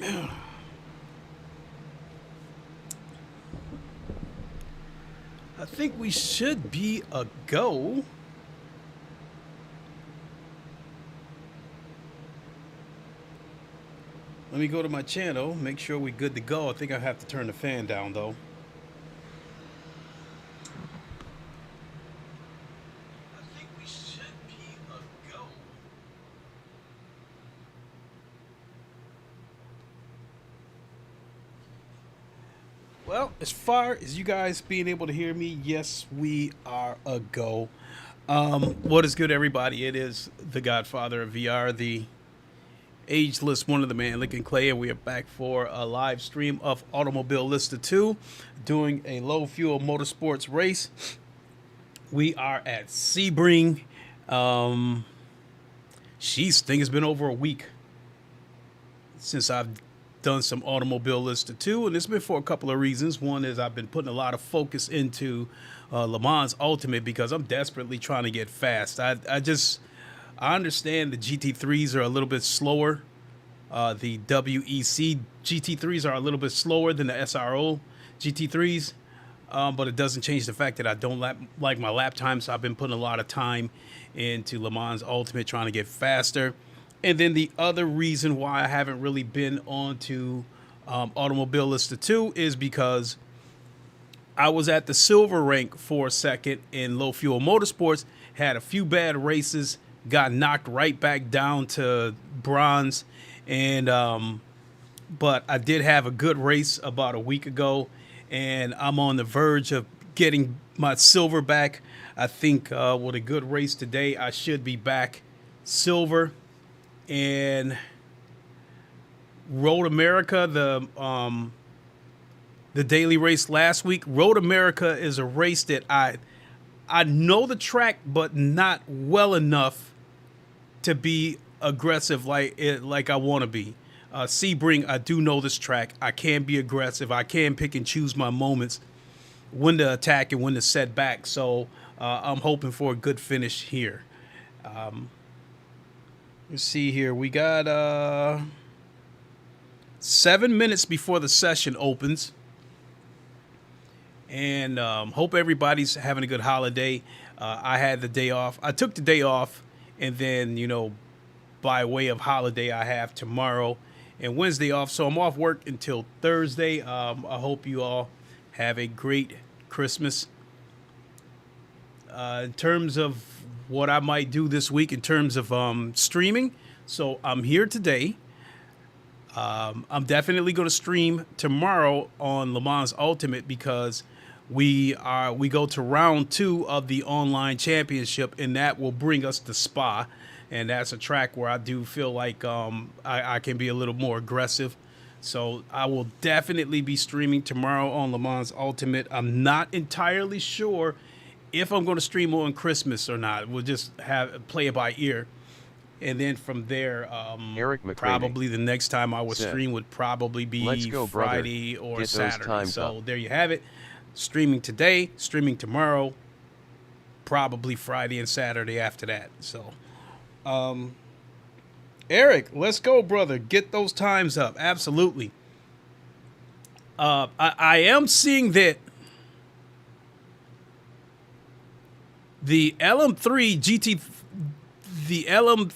I think we should be a go. Let me go to my channel, make sure we're good to go. I think I have to turn the fan down though. I think we should be a go. Well, as far as you guys being able to hear me, yes, we are a go. What is good, everybody? It is the Godfather of VR, the ageless one of the man, Lincoln Clay, and we are back for a live stream of Automobilista 2, doing a low fuel motorsports race. We are at Sebring. Sheesh, thing has been over a week since I've done some Automobilista 2, and it's been for a couple of reasons. One is I've been putting a lot of focus into Le Mans Ultimate because I'm desperately trying to get fast. I understand the GT3s are a little bit slower. The WEC GT3s are a little bit slower than the SRO GT3s, but it doesn't change the fact that I don't like my lap time, so I've been putting a lot of time into Le Mans Ultimate trying to get faster. And then the other reason why I haven't really been on to Automobilista 2 is because I was at the silver rank for a second in low fuel motorsports, had a few bad races, got knocked right back down to bronze, and but I did have a good race about a week ago, and I'm on the verge of getting my silver back. I think with a good race today, I should be back silver. And Road America, the daily race last week, Road America is a race that I know the track, but not well enough to be aggressive like I want to be. Sebring, I do know this track. I can be aggressive. I can pick and choose my moments, when to attack and when to set back. So I'm hoping for a good finish here. Let's see here. We got 7 minutes before the session opens. And hope everybody's having a good holiday. I had the day off. I took the day off. And then, you know, by way of holiday, I have tomorrow and Wednesday off. So I'm off work until Thursday. I hope you all have a great Christmas. In terms of what I might do this week in terms of streaming. So I'm here today. I'm definitely going to stream tomorrow on Le Mans Ultimate because we go to round 2 of the online championship, and that will bring us to Spa, and that's a track where I do feel like I can be a little more aggressive. So I will definitely be streaming tomorrow on Le Mans Ultimate. I'm not entirely sure if I'm going to stream on Christmas or not. We'll just play it by ear. And then from there, probably the next time I would stream would probably be Friday or Saturday. So there you have it. Streaming today, streaming tomorrow, probably Friday and Saturday after that. So, Eric, let's go, brother. Get those times up. Absolutely. I am seeing that the LM3 GT, the LM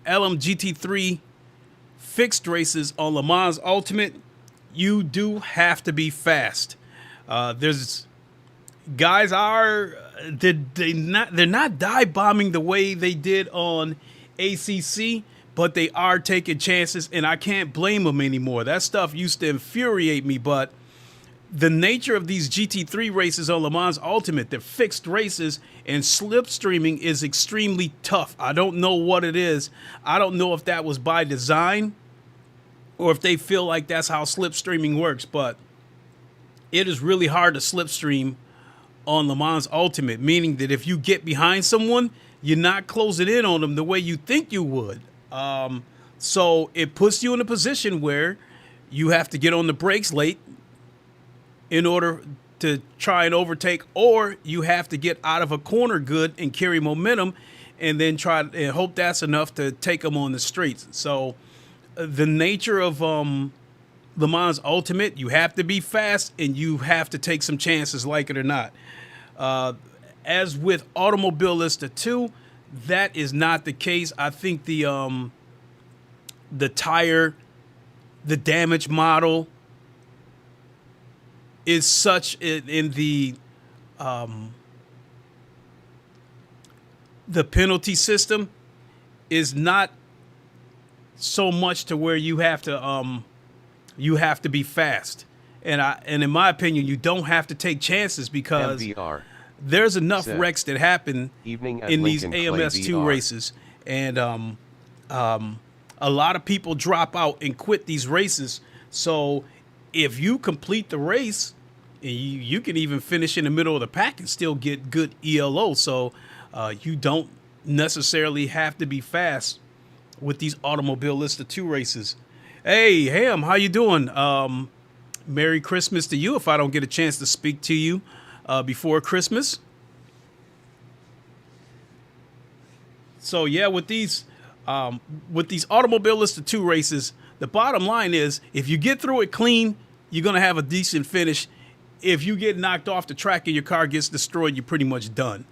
GT3 fixed races on Le Mans Ultimate, you do have to be fast. There's guys they're not dive bombing the way they did on ACC, but they are taking chances, and I can't blame them anymore. That stuff used to infuriate me, but the nature of these GT3 races on Le Mans Ultimate, they're fixed races, and slipstreaming is extremely tough. I don't know what it is. I don't know if that was by design or if they feel like that's how slipstreaming works, but it is really hard to slipstream on Le Mans Ultimate, meaning that if you get behind someone, you're not closing in on them the way you think you would. So it puts you in a position where you have to get on the brakes late in order to try and overtake, or you have to get out of a corner good and carry momentum and then try and hope that's enough to take them on the streets. So the nature of Le Mans Ultimate, you have to be fast and you have to take some chances, like it or not. As with Automobilista 2, that is not the case. I think the tire, the damage model is such in the penalty system is not so much to where you have to be fast. And in my opinion, you don't have to take chances because there's enough wrecks that happen in these AMS2 races. And a lot of people drop out and quit these races. So if you complete the race, you can even finish in the middle of the pack and still get good ELO. So you don't necessarily have to be fast with these Automobilista 2 races. Hey, Ham, how you doing? Merry Christmas to you if I don't get a chance to speak to you before Christmas. So yeah, with these Automobilista 2 races, the bottom line is if you get through it clean, you're going to have a decent finish. If you get knocked off the track and your car gets destroyed, you're pretty much done.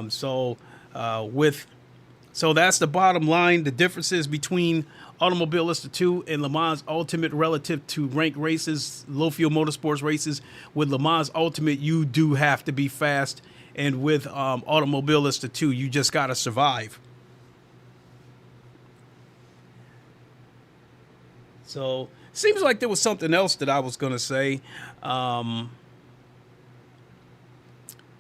So that's the bottom line. The differences between Automobilista 2 and Le Mans Ultimate relative to ranked races, low fuel motorsports races. With Le Mans Ultimate, you do have to be fast. And with Automobilista 2, you just got to survive. So seems like there was something else that I was going to say. But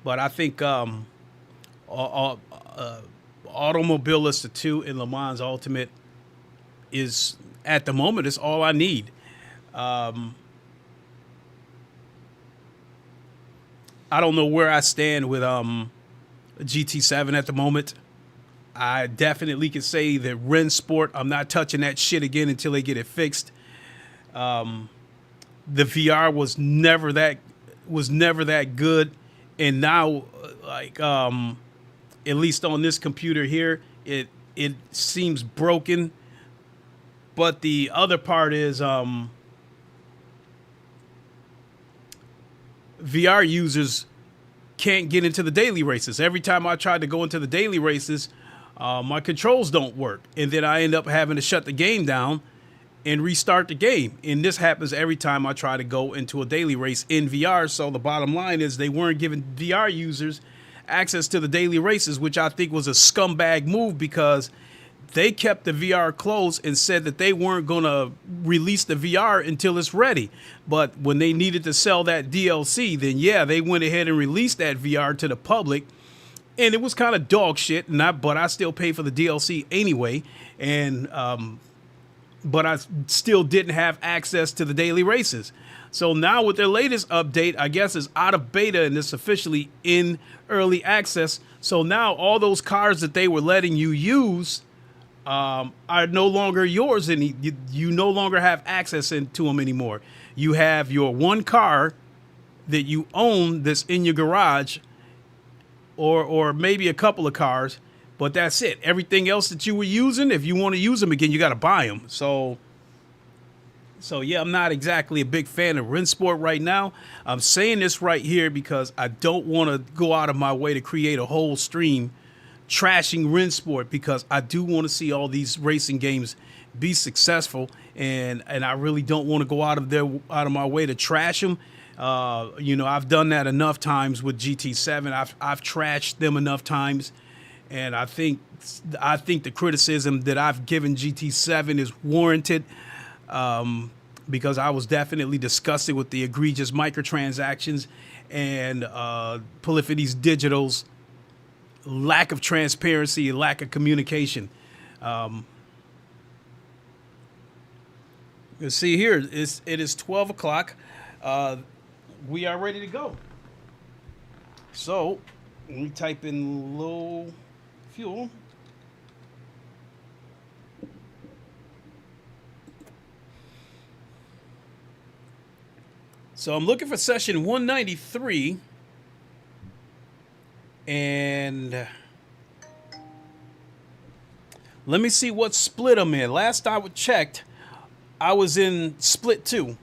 I think Automobilista 2 and Le Mans Ultimate is, at the moment, is all I need. I don't know where I stand with GT7 at the moment. I definitely can say that Ren Sport, I'm not touching that shit again until they get it fixed. The VR was never that good, and now at least on this computer here, it seems broken. But the other part is VR users can't get into the daily races. Every time I try to go into the daily races, my controls don't work. And then I end up having to shut the game down and restart the game. And this happens every time I try to go into a daily race in VR. So the bottom line is they weren't giving VR users access to the daily races, which I think was a scumbag move because they kept the VR closed and said that they weren't going to release the VR until it's ready. But when they needed to sell that DLC, then yeah, they went ahead and released that VR to the public. And it was kind of dog shit, but I still paid for the DLC anyway. And but I still didn't have access to the daily races. So now with their latest update, I guess it's out of beta and it's officially in early access. So now all those cars that they were letting you use are no longer yours, and you no longer have access to them anymore. You have your one car that you own that's in your garage, or maybe a couple of cars, but that's it. Everything else that you were using, if you want to use them again, you got to buy them. So yeah, I'm not exactly a big fan of Rensport right now. I'm saying this right here because I don't want to go out of my way to create a whole stream trashing Rensport, because I do want to see all these racing games be successful, and I really don't want to go out of my way to trash them. I've done that enough times with GT7. I've trashed them enough times, and I think the criticism that I've given GT7 is warranted, because I was definitely disgusted with the egregious microtransactions and Polyphony's Digital's lack of transparency and lack of communication. You see here, it is 12 o'clock. We are ready to go. So let me type in low fuel. So I'm looking for session 193. And let me see what split I'm in. Last I checked, I was in Split 2.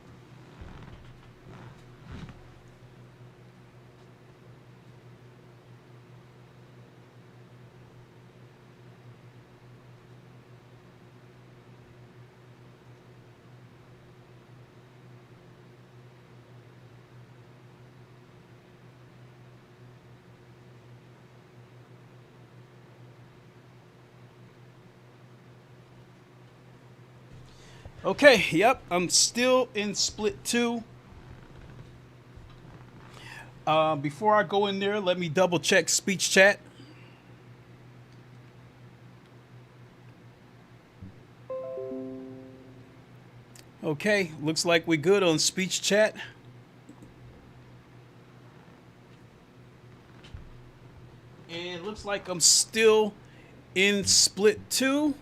Okay, yep, I'm still in Split 2. Before I go in there, let me double check speech chat. Okay, looks like we're good on speech chat. And looks like I'm still in Split 2.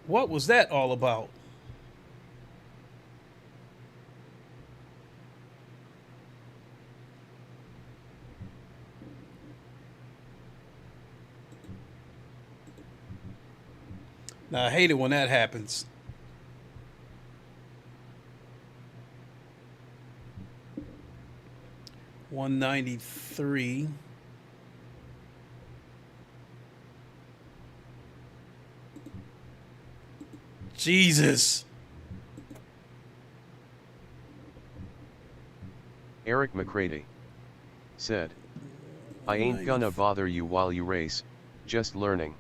What was that all about? Now, I hate it when that happens. $193. Jesus. Eric McCready said, I ain't gonna bother you while you race, just learning.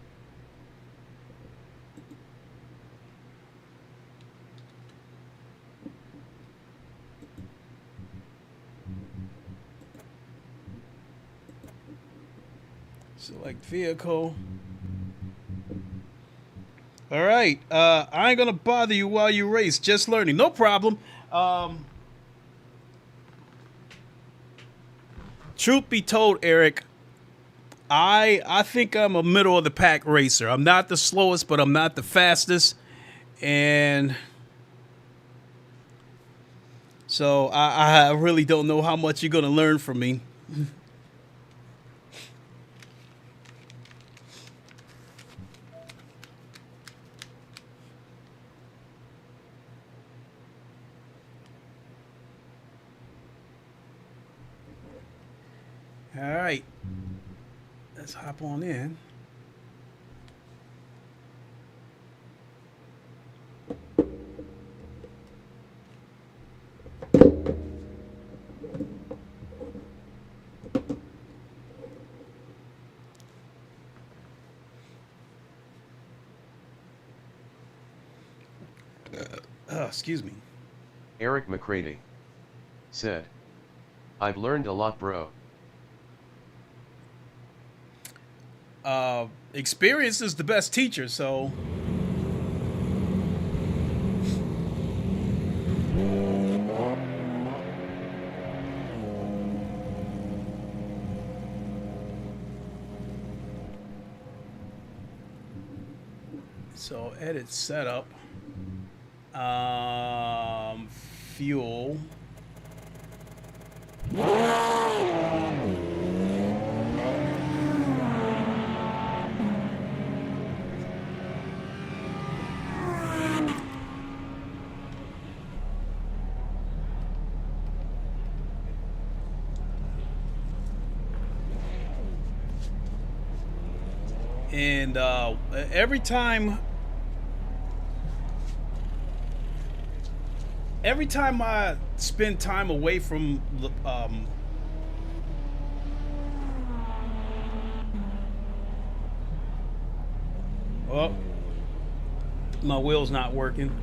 Select vehicle. All right, I ain't gonna bother you while you race, just learning. No problem. Truth be told, Eric, I think I'm a middle of the pack racer. I'm not the slowest, but I'm not the fastest, and so I really don't know how much you're gonna learn from me. All right, let's hop on in. Excuse me. Eric McCready said, I've learned a lot, bro. Experience is the best teacher, so edit setup, fuel. And every time I spend time away from oh, my wheel's not working.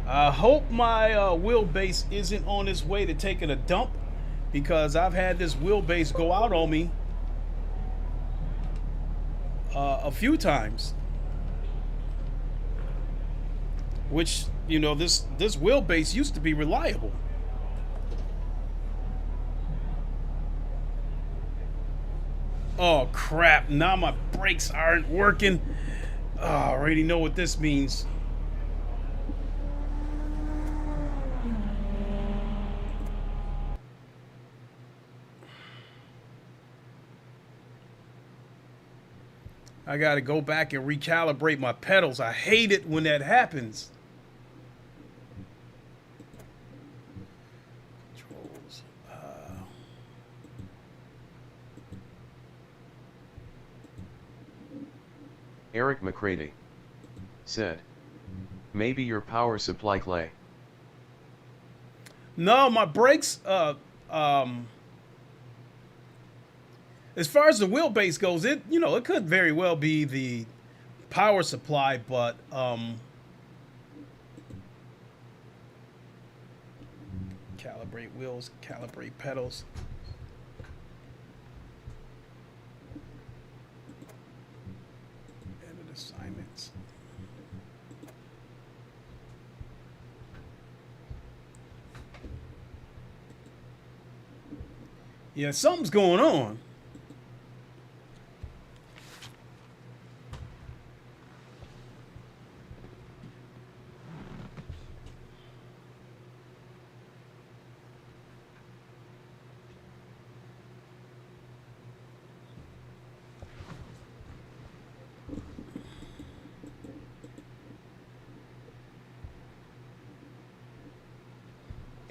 I hope my wheelbase isn't on its way to taking a dump, because I've had this wheelbase go out on me a few times. Which, you know, this wheelbase used to be reliable. Oh crap, now my brakes aren't working. Oh, I already know what this means. I gotta go back and recalibrate my pedals. I hate it when that happens. Controls. Eric McCready said, maybe your power supply clay. No, my brakes, as far as the wheelbase goes, it could very well be the power supply, but calibrate wheels, calibrate pedals. Edit assignments. Yeah, something's going on.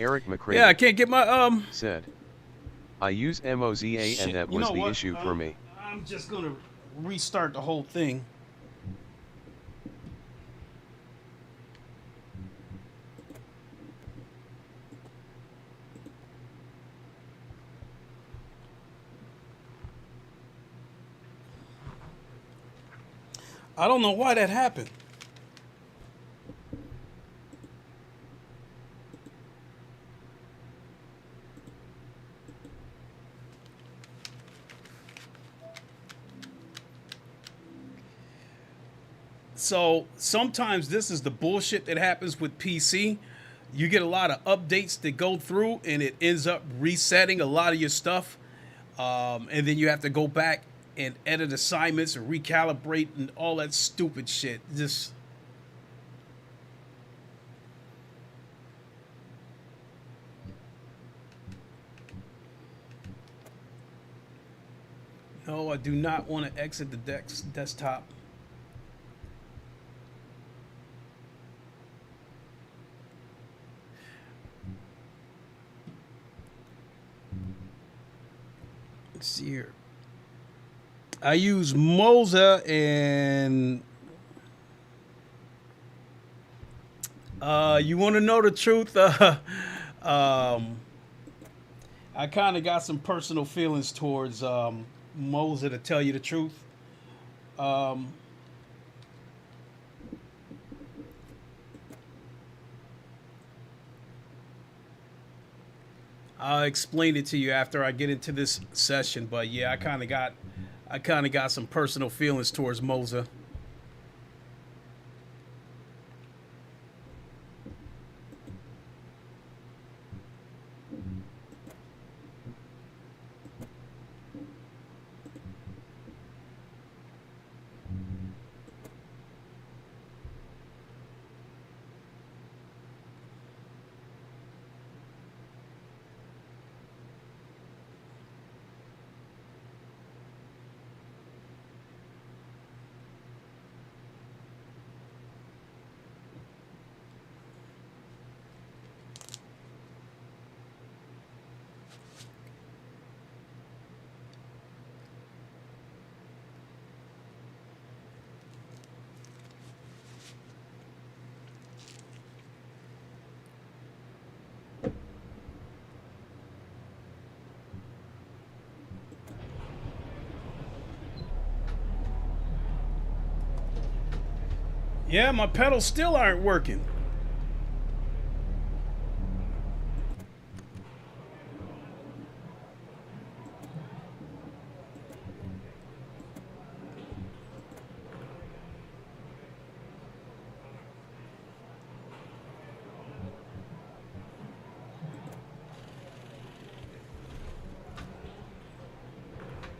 Eric McCready. Yeah, I can't get my said, I use Moza shit, and that you was know the what? issue for me. I'm just gonna restart the whole thing. I don't know why that happened. So sometimes this is the bullshit that happens with PC. You get a lot of updates that go through and it ends up resetting a lot of your stuff. And then you have to go back and edit assignments and recalibrate and all that stupid shit. Just no, I do not want to exit the desktop. Let's see here. I use Moza and you want to know the truth? I kind of got some personal feelings towards Moza, to tell you the truth. I'll explain it to you after I get into this session, but yeah, I kind of got some personal feelings towards Moza. Yeah, my pedals still aren't working.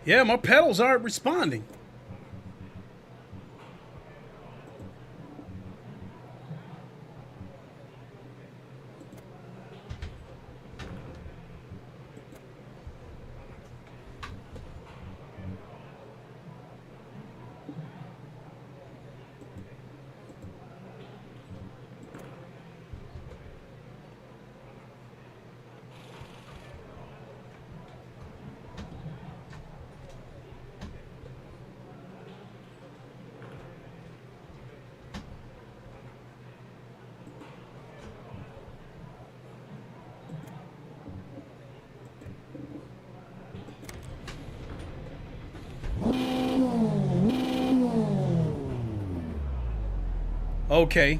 Yeah, my pedals aren't responding. Okay.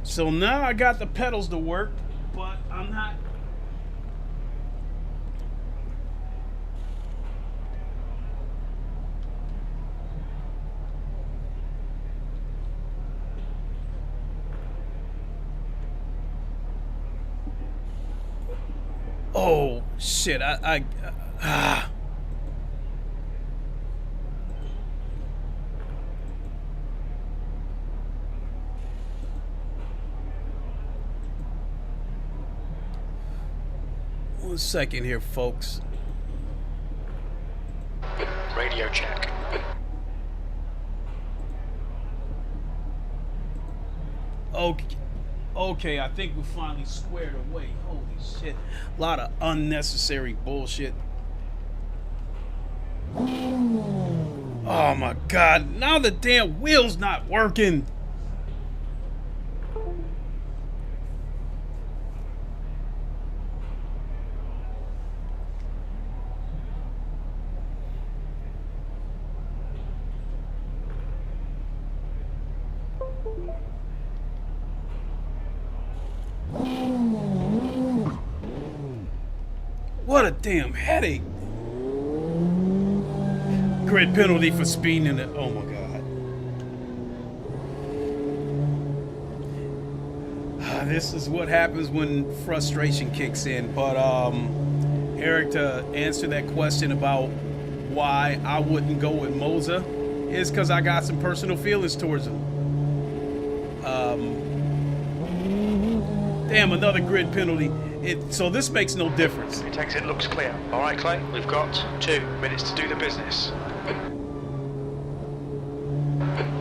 So now I got the pedals to work, but I'm not. Oh shit! Ah. One second here, folks. Radio check. Okay, I think we finally squared away. Holy shit. A lot of unnecessary bullshit. Oh my god, now the damn wheel's not working. What a damn headache. Grid penalty for speeding in it. Oh my god. This is what happens when frustration kicks in. But Eric, to answer that question about why I wouldn't go with Moza is because I got some personal feelings towards him. Damn, another grid penalty. So this makes no difference. It takes it looks clear. All right, Clay, we've got 2 minutes to do the business.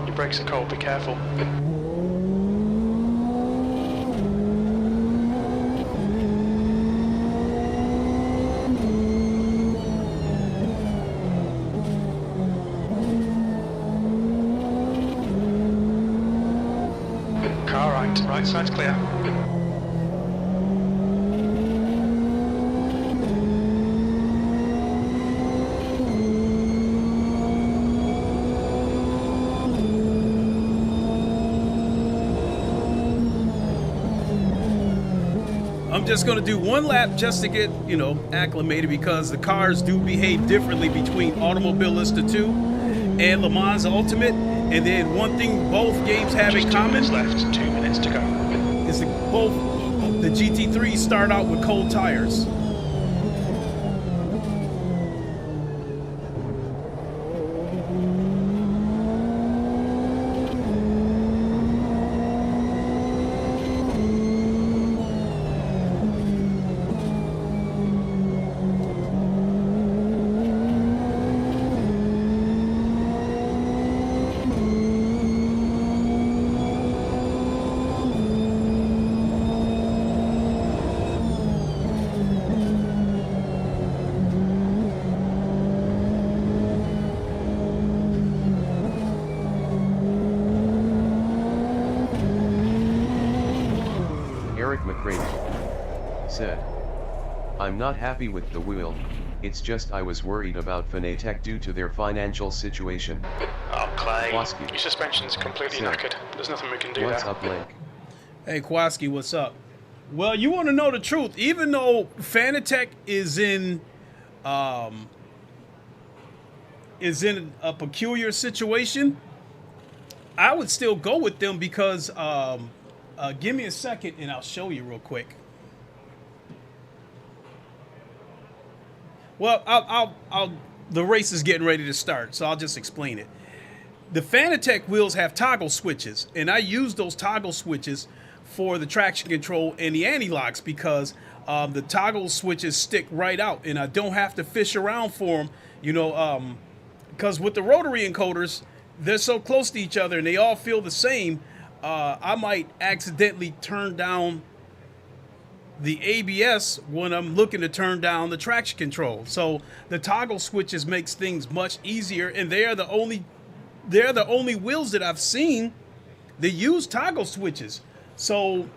Your brakes are cold, be careful. Car right side's clear. I'm just going to do one lap just to get, you know, acclimated because the cars do behave differently between Automobilista 2 and Le Mans Ultimate. And then one thing both games have in common. 2 minutes left, 2 minutes to go. Is that both the GT3 start out with cold tires. Said, I'm not happy with the wheel, it's just I was worried about Fanatec due to their financial situation. Oh, Clay, Kwaski. your suspension's completely knackered. There's nothing we can do What's there. up, Link? Hey, Kwaski, what's up? Well, you want to know the truth. Even though Fanatec is in a peculiar situation, I would still go with them because give me a second and I'll show you real quick. Well, the race is getting ready to start, so I'll just explain it. The Fanatec wheels have toggle switches, and I use those toggle switches for the traction control and the anti-locks because the toggle switches stick right out, and I don't have to fish around for them, you know, because with the rotary encoders, they're so close to each other and they all feel the same. I might accidentally turn down the ABS when I'm looking to turn down the traction control. So the toggle switches makes things much easier, and they're the only wheels that I've seen that use toggle switches. So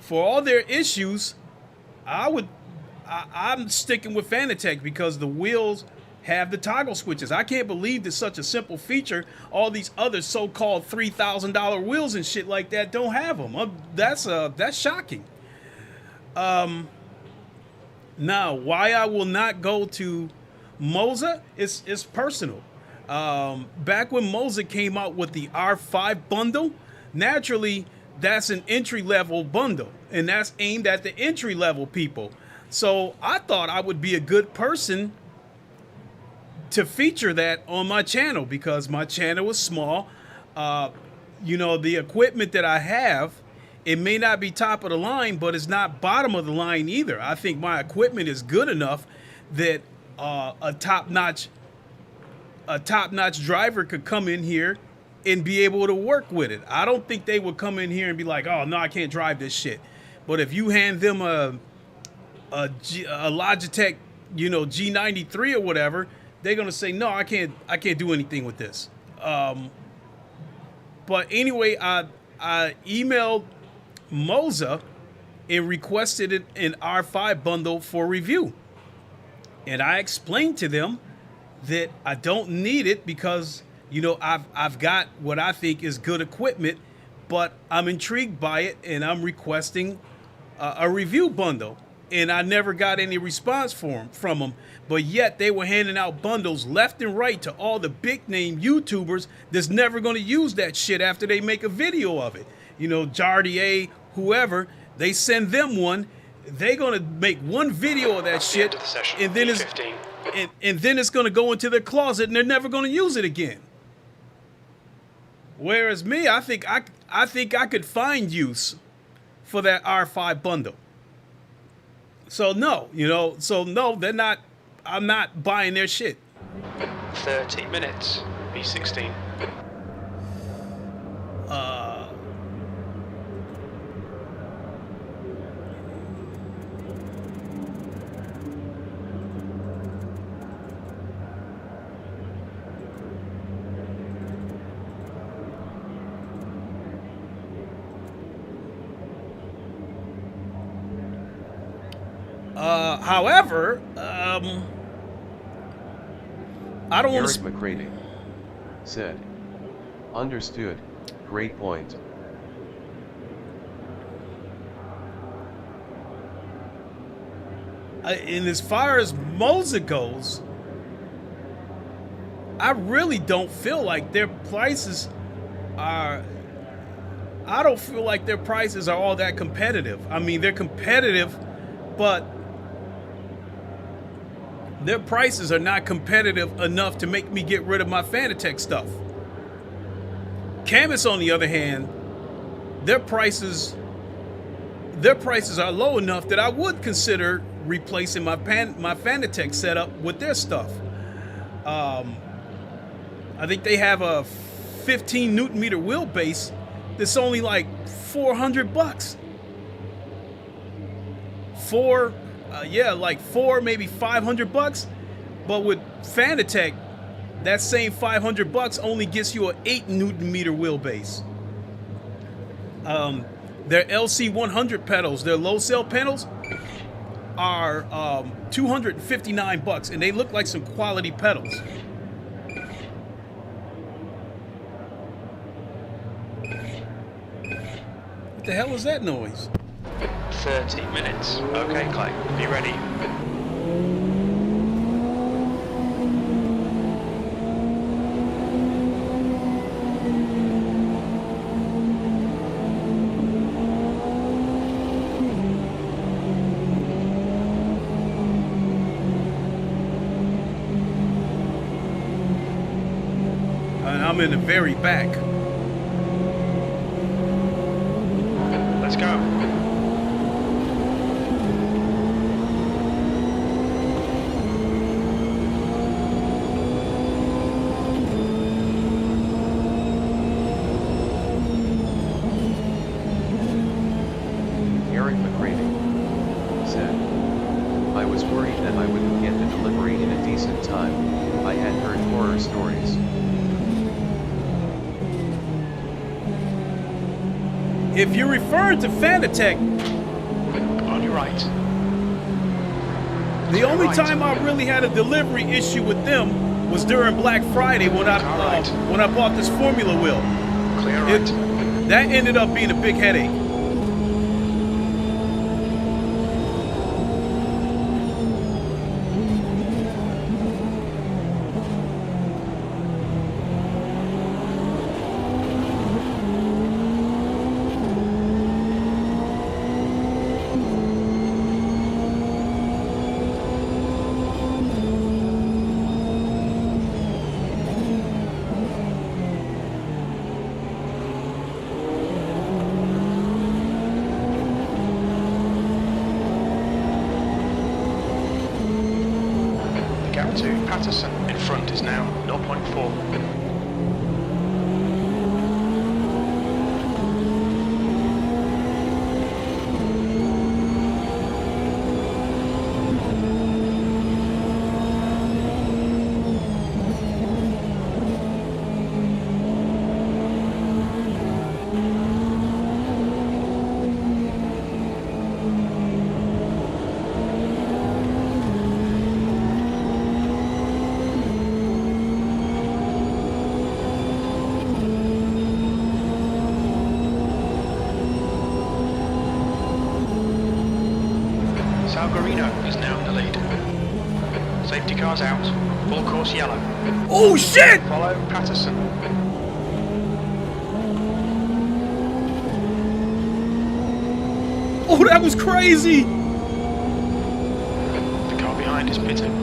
for all their issues, I'm sticking with Fanatec because the wheels have the toggle switches. I can't believe that such a simple feature, all these other so-called $3,000 wheels and shit like that don't have them. That's shocking. Now, why I will not go to Moza is personal. Back when Moza came out with the R5 bundle, naturally that's an entry-level bundle, and that's aimed at the entry-level people. So I thought I would be a good person to feature that on my channel because my channel is small. You know, the equipment that I have, it may not be top of the line, but it's not bottom of the line either. I think my equipment is good enough that a top-notch driver could come in here and be able to work with it. I don't think they would come in here and be like, oh, no, I can't drive this shit. But if you hand them a Logitech, you know, G93 or whatever, they're gonna say, no, I can't do anything with this. But anyway, I emailed Moza and requested an R5 bundle for review. And I explained to them that I don't need it because, you know, I've got what I think is good equipment, but I'm intrigued by it and I'm requesting a review bundle. And I never got any response from them. But yet they were handing out bundles left and right to all the big name YouTubers that's never going to use that shit after they make a video of it. You know, Jardier, whoever, they send them one. They're going to make one video of that shit, and then it's going to go into their closet and they're never going to use it again. Whereas me, I think I could find use for that R5 bundle. So no, you know, they're not, I'm not buying their shit. 30 minutes, V16. However, I don't want to. Eric McCready said, understood, great point. And as far as Moza goes, I really don't feel like their prices are. I don't feel like their prices are all that competitive. I mean, they're competitive, but their prices are not competitive enough to make me get rid of my Fanatec stuff. Camus, on the other hand, their prices are low enough that I would consider replacing my Fanatec setup with their stuff. I think they have a 15 Newton meter wheelbase that's only like $400. Like $400, maybe $500. But with Fanatec, that same $500 only gets you an 8 Newton meter wheelbase. Their LC100 pedals, their low cell pedals, are $259, and they look like some quality pedals. What the hell is that noise? 30 minutes. Okay, Clay, be ready. And I'm in the very back. Let's go. I was worried that I wouldn't get the delivery in a decent time. I had heard horror stories. If you're referring to Fanatec, On your right. the only time I really had a delivery issue with them was during Black Friday when I bought this Formula wheel. Clear right. That ended up being a big headache. To Patterson in front is now 0.4. Salgarino is now in the lead. Safety cars out. Full course yellow. Oh shit! Follow Patterson. Oh, that was crazy! The car behind is pitting.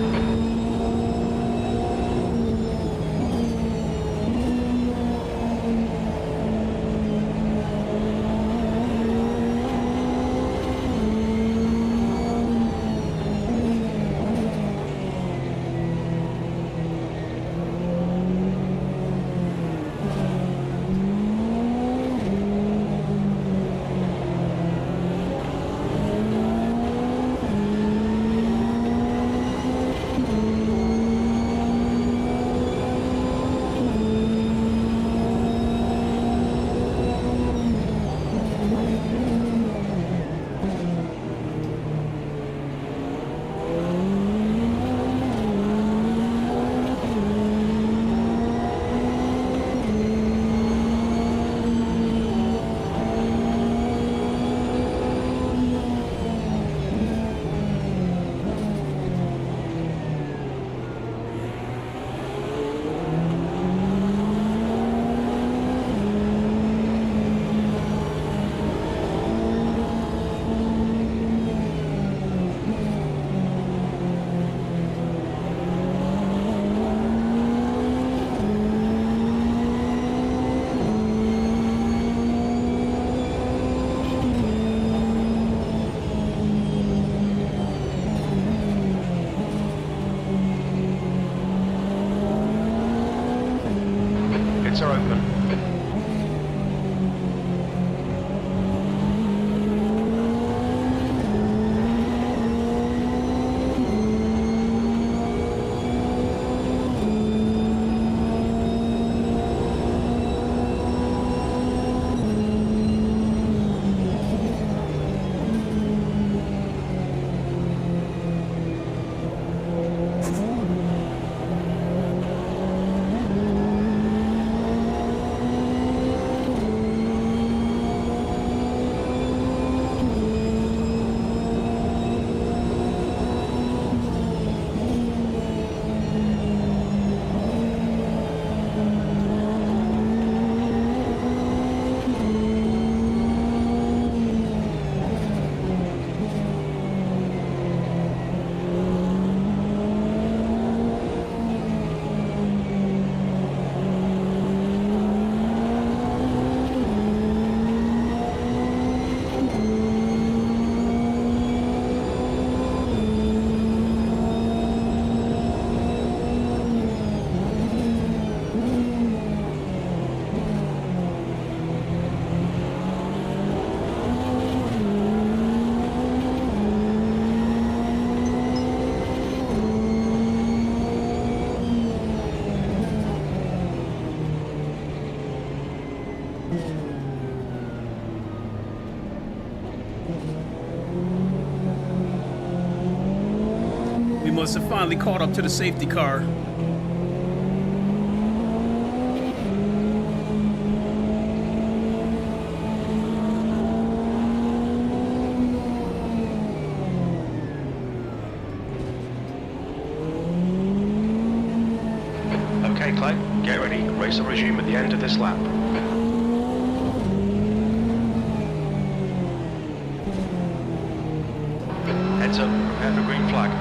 Are open. We must have finally caught up to the safety car. Okay, Clay, get ready. Race will resume at the end of this lap. Heads up, prepare for green flag.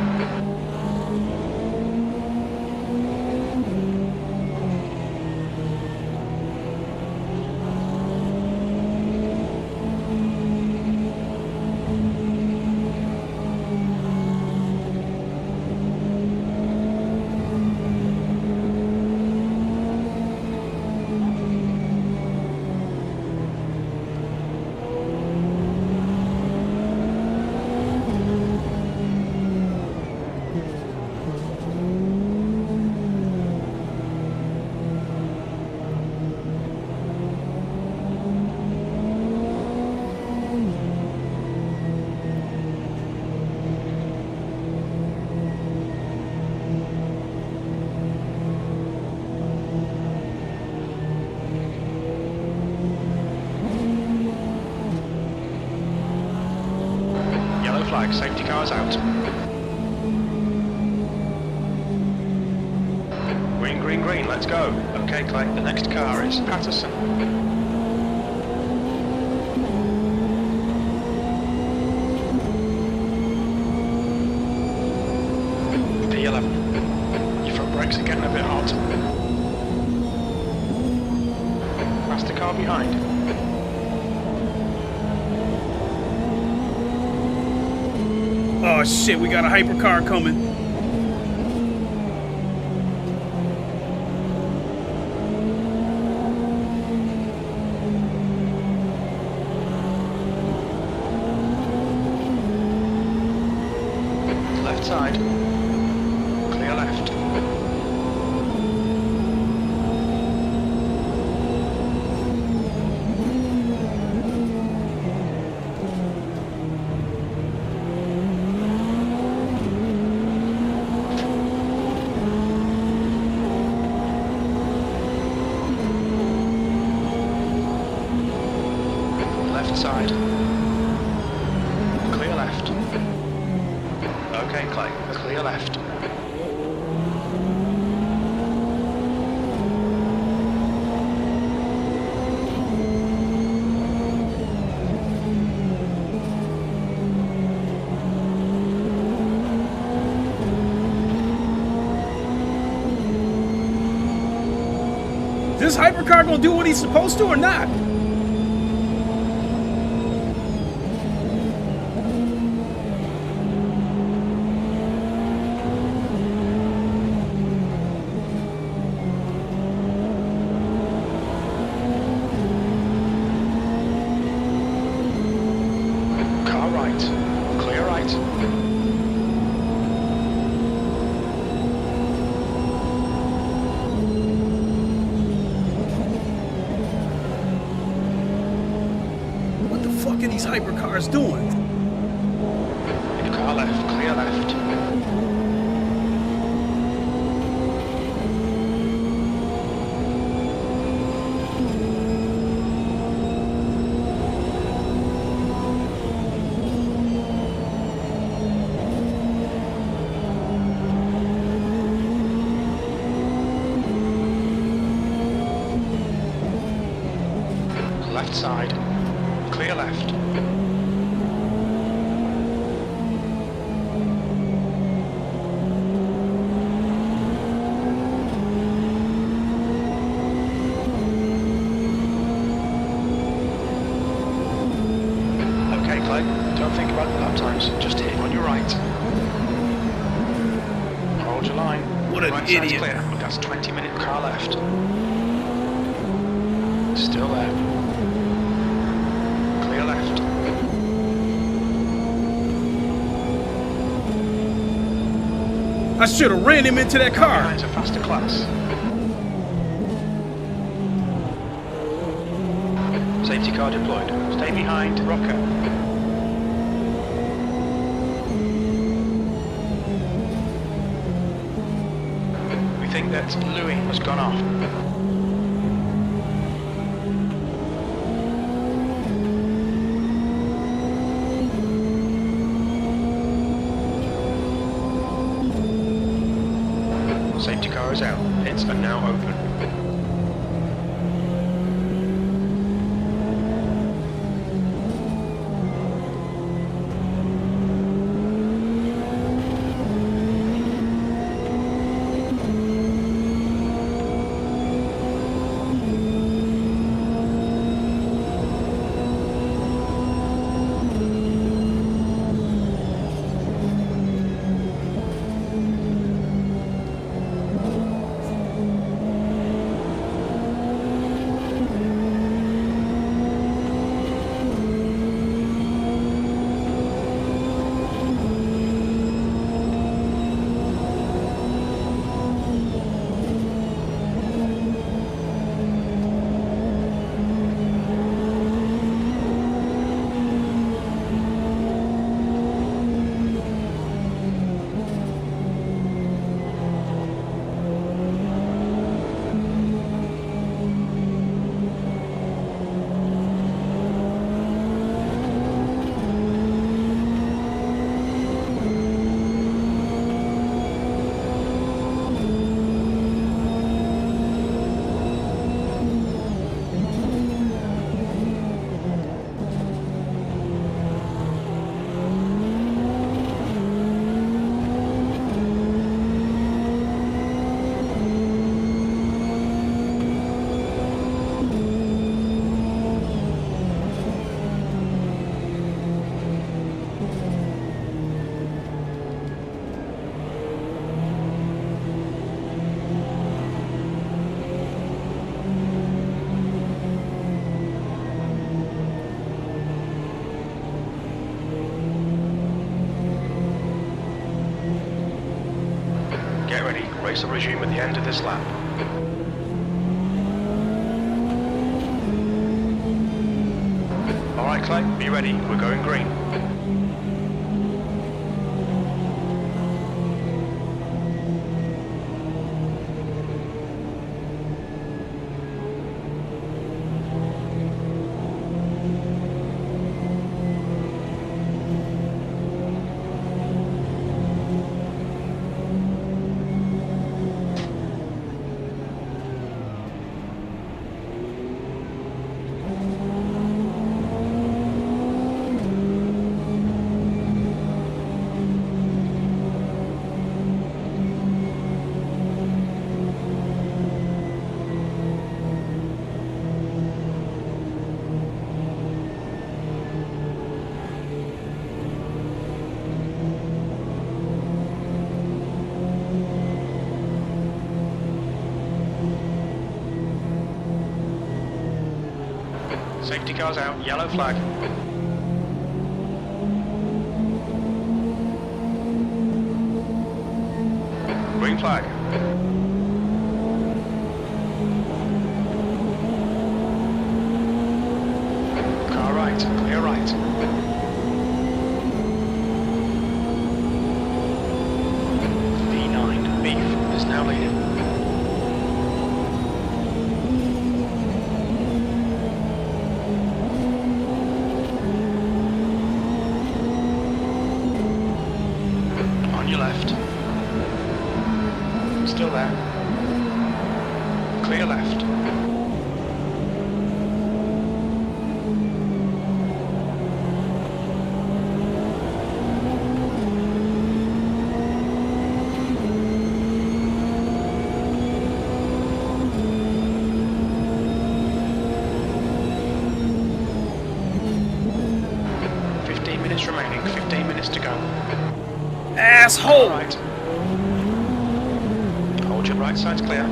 Flag, safety cars out. Green, green, green, let's go. Okay, Clay, the next car is Patterson. P11. Your front brakes are getting a bit hot. Faster car behind. Oh shit, we got a hypercar coming. Left side. Clear left. Side. Clear left. Okay, Clay, clear left. Is this hypercar gonna do what he's supposed to or not? These hypercars doing? Car left, clear left. Left side, clear left. Don't think about the lap times, just hit on your right. Hold your line. What an right idiot. Clear. That's 20-minute car left. Still there. Clear left. I should have ran him into that car. It's a faster class. Safety car deployed. Stay behind. Rocker. We think that Louis has gone off. Safety car is out. Pits are now open. Get ready, race will resume at the end of this lap. Alright Clay, be ready, we're going green. Safety car's out, yellow flag. Green flag. Car right, clear right. V9, Beef is now leading. Still there. Clear left. Remaining, 15 minutes to go. Asshole! Right. Hold your right side's clear.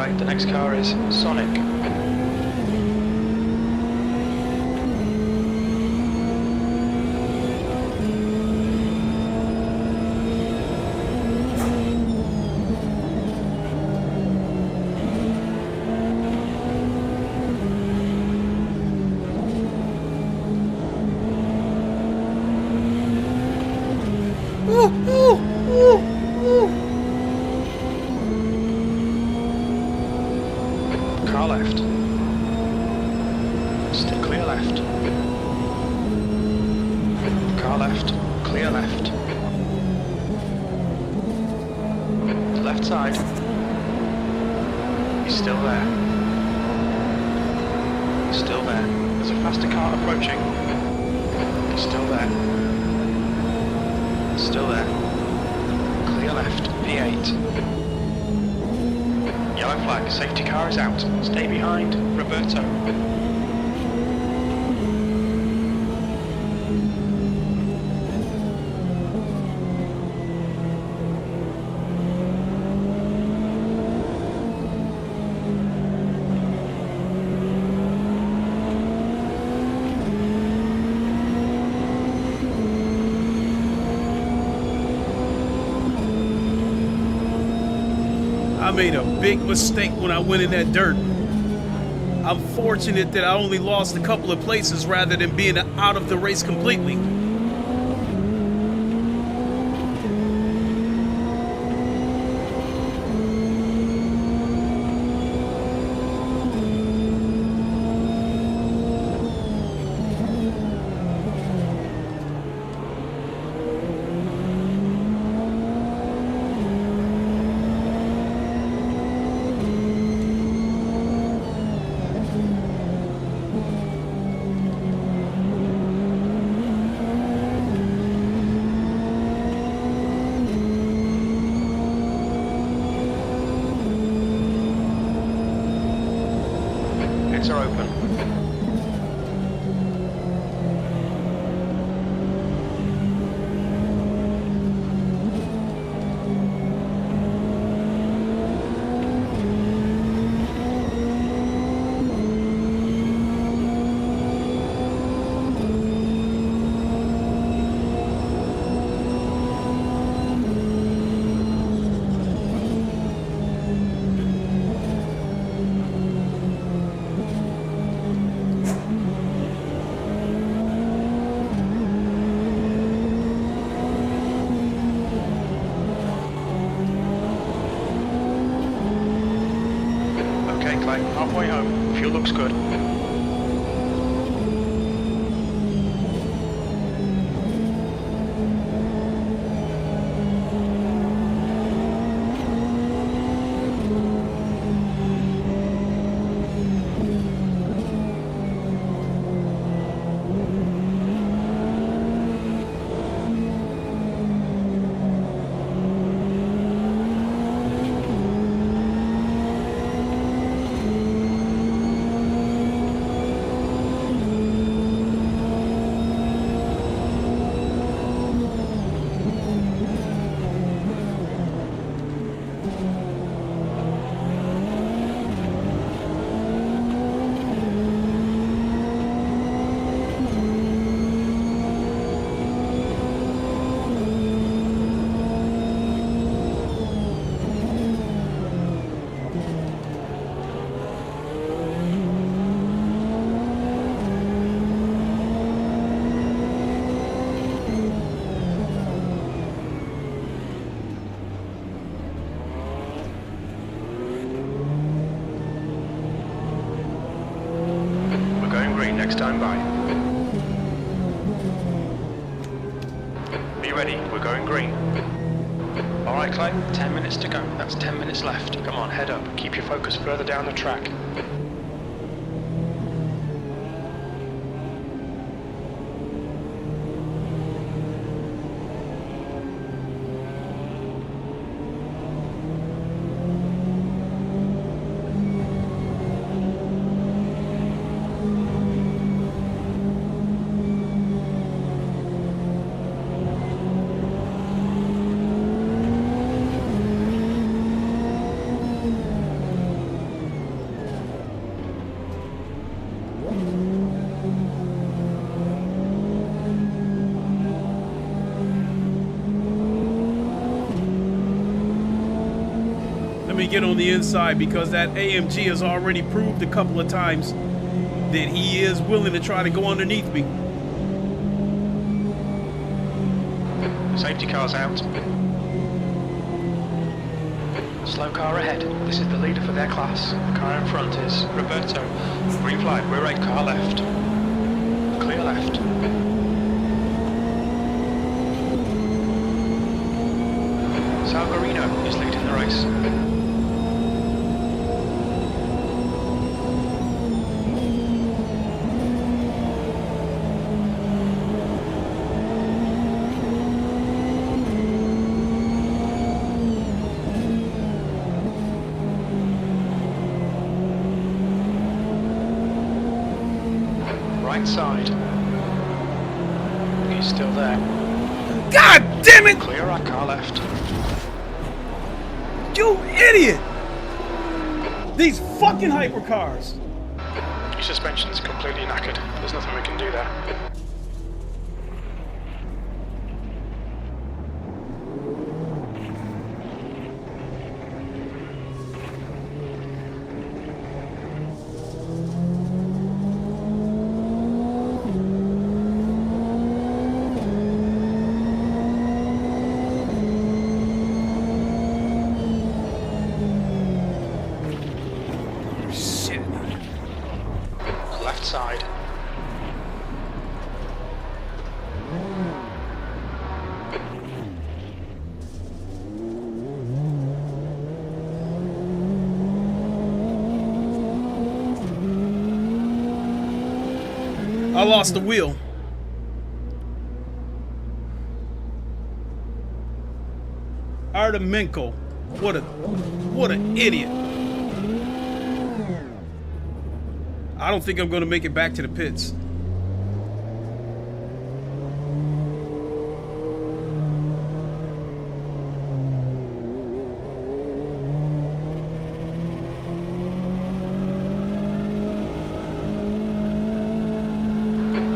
Clay. The next car is Sonic. Car left. Still clear left. Car left. Clear left. Left side. He's still there. He's still there. There's a faster car approaching. He's still there. Still there. Clear left. P8. Yellow flag, safety car is out. Stay behind, Roberto. I made a big mistake when I went in that dirt. I'm fortunate that I only lost a couple of places rather than being out of the race completely. Gates are open. Halfway home, fuel looks good. Next time by. Be ready, we're going green. Alright Clay, 10 minutes to go. That's 10 minutes left. Come on, head up. Keep your focus further down the track. me get on the inside because that AMG has already proved a couple of times that he is willing to try to go underneath me. Safety car's out. Slow car ahead. This is the leader for their class. The car in front is Roberto. Green flag, rear right car left. Clear left. Salgarino is leading the race. Right side. He's still there. God damn it! Clear right car left. You idiot! These fucking hypercars! Your suspension's completely knackered. There's nothing we can do there. Shit. Left side. I lost the wheel. Artemenko. What an idiot. I don't think I'm going to make it back to the pits.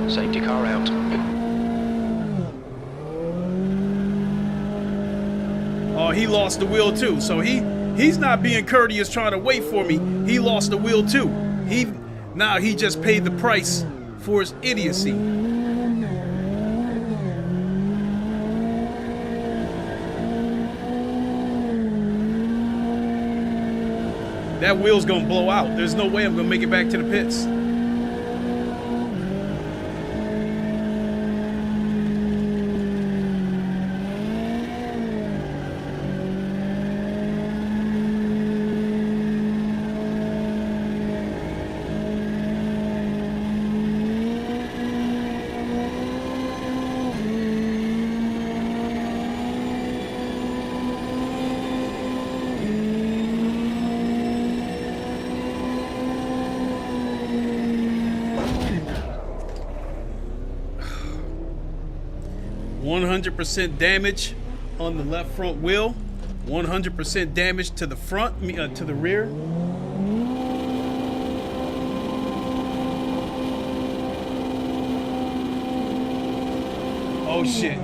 Safety car out. Oh, he lost the wheel too. So he's not being courteous trying to wait for me. He lost the wheel too. Now he just paid the price for his idiocy. That wheel's gonna blow out. There's no way I'm gonna make it back to the pits. %, damage on the left front wheel, 100% damage to the front, to the rear. Oh shit.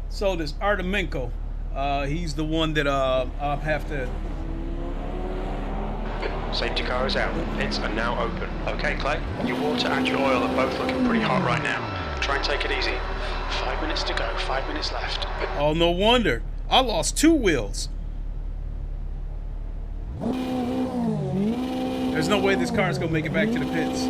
So this Artemenko, he's the one that I'll have to. Safety car is out. Pits are now open. Okay, Clay. Your water and your oil are both looking pretty hot right now. Try and take it easy. 5 minutes to go. 5 minutes left. Oh, no wonder. I lost 2 wheels. There's no way this car is gonna make it back to the pits.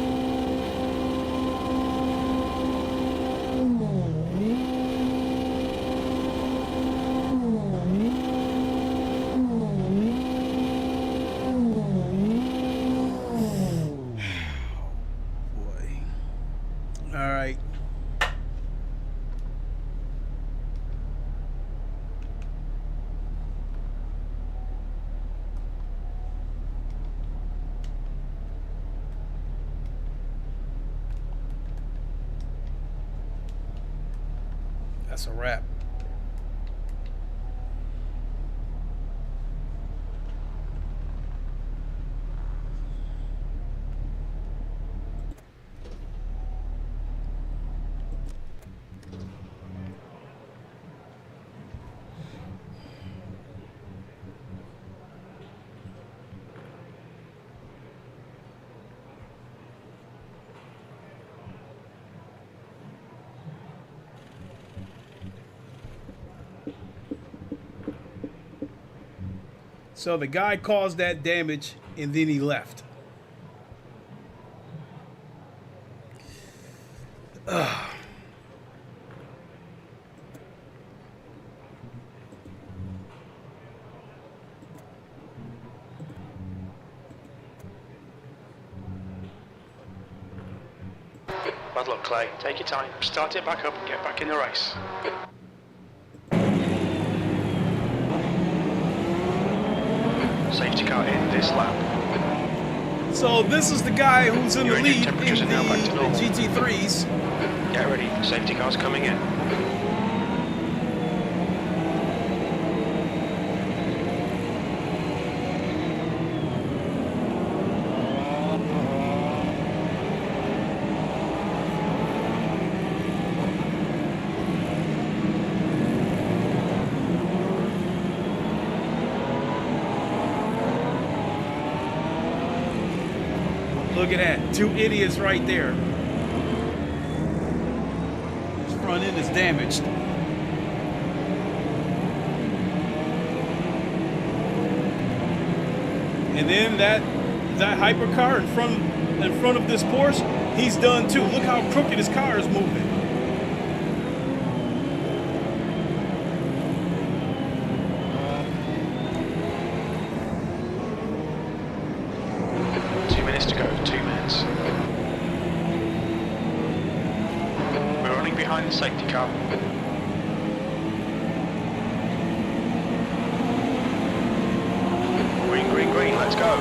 That's a wrap. So the guy caused that damage and then he left. Ugh. Bad luck, Clay. Take your time. Start it back up and get back in the race. Safety car in this lap. So this is the guy who's in the Your engine lead in temperatures are now back to the normal. GT3s. Get ready. Safety car's coming in. Look at that. Two idiots right there. His front end is damaged. And then that hypercar in front of this Porsche, he's done too. Look how crooked his car is moving. To go, 2 minutes. We're running behind the safety car. Green, green, green, let's go.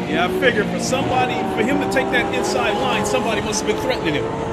Yeah, I figured for him to take that inside line, somebody must have been threatening him.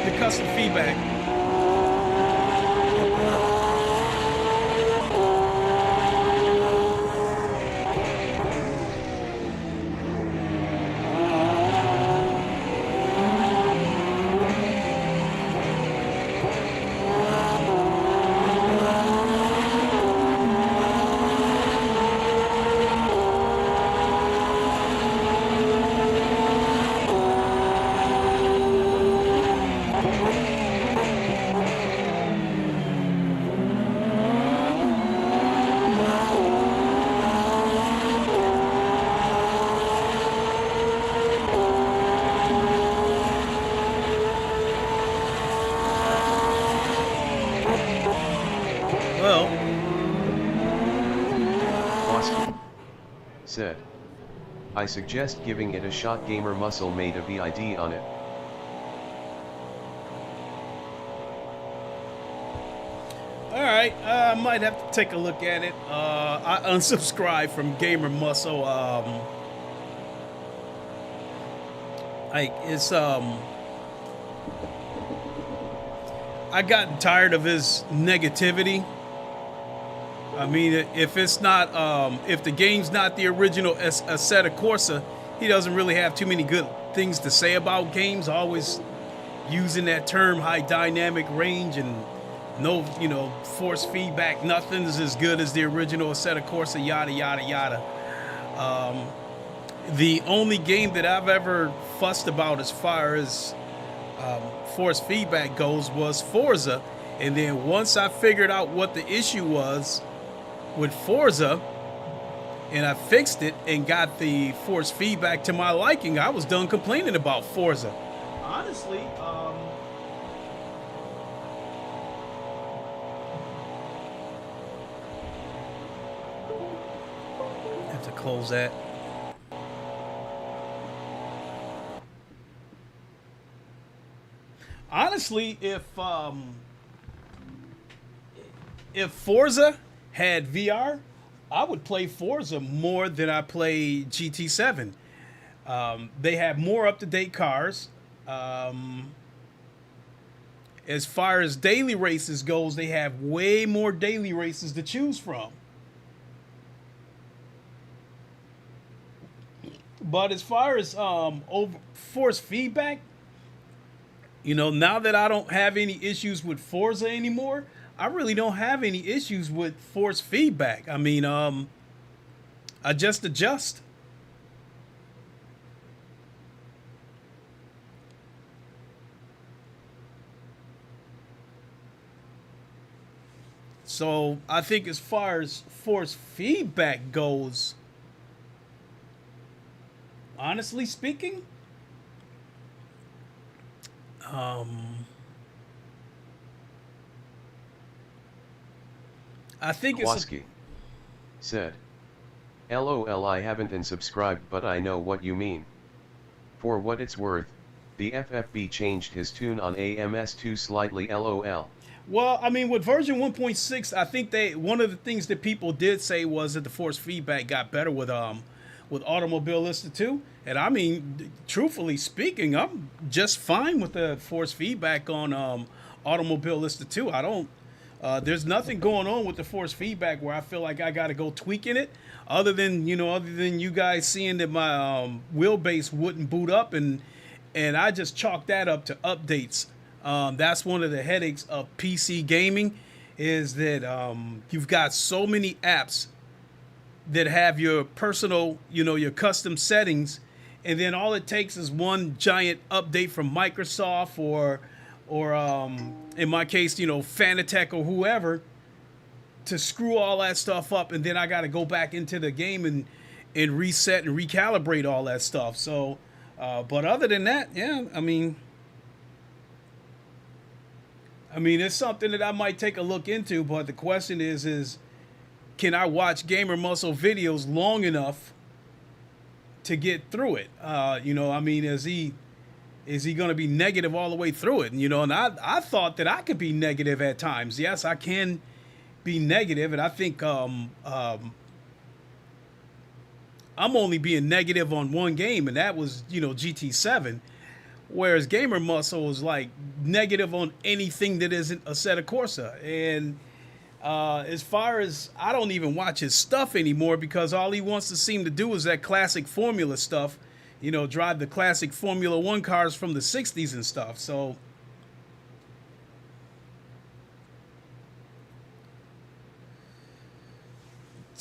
The custom feedback. I suggest giving it a shot. Gamer Muscle made a VID on it. Alright, I might have to take a look at it. I unsubscribed from Gamer Muscle. Like, it's, I got tired of his negativity. I mean, if it's not, if the game's not the original Assetto Corsa, he doesn't really have too many good things to say about games. Always using that term, high dynamic range, and no, you know, force feedback. Nothing's as good as the original Assetto Corsa, yada, yada, yada. The only game that I've ever fussed about as far as force feedback goes was Forza. And then once I figured out what the issue was with Forza, and I fixed it and got the force feedback to my liking, I was done complaining about Forza. Honestly, have to close that. Honestly, if Forza had VR, I would play Forza more than I play GT7. They have more up-to-date cars. As far as daily races goes, they have way more daily races to choose from. But as far as force feedback, you know, now that I don't have any issues with Forza anymore, I really don't have any issues with force feedback. I mean, I just adjust. So I think as far as force feedback goes, honestly speaking, I think Kowalski said, LOL, I haven't unsubscribed, but I know what you mean. For what it's worth, the FFB changed his tune on AM.2 slightly, LOL. Well, I mean, with version 1.6, I think one of the things that people did say was that the force feedback got better with Automobilista 2. And I mean, truthfully speaking, I'm just fine with the force feedback on Automobilista 2. I don't, there's nothing going on with the force feedback where I feel like I got to go tweaking it, other than you guys seeing that my wheelbase wouldn't boot up, and I just chalked that up to updates. That's one of the headaches of PC gaming, is that you've got so many apps that have your personal, your custom settings, and then all it takes is one giant update from Microsoft or in my case, Fanatec or whoever, to screw all that stuff up, and then I got to go back into the game and reset and recalibrate all that stuff. So, but other than that, yeah, I mean, it's something that I might take a look into, but the question is can I watch Gamer Muscle videos long enough to get through it? Is he going to be negative all the way through it? And I thought that I could be negative at times. Yes, I can be negative, and I think I'm only being negative on one game, and that was GT7. Whereas Gamer Muscle is like negative on anything that isn't Assetto Corsa. And as far as, I don't even watch his stuff anymore, because all he wants to seem to do is that classic Formula stuff, drive the classic Formula 1 cars from the 60s and stuff. So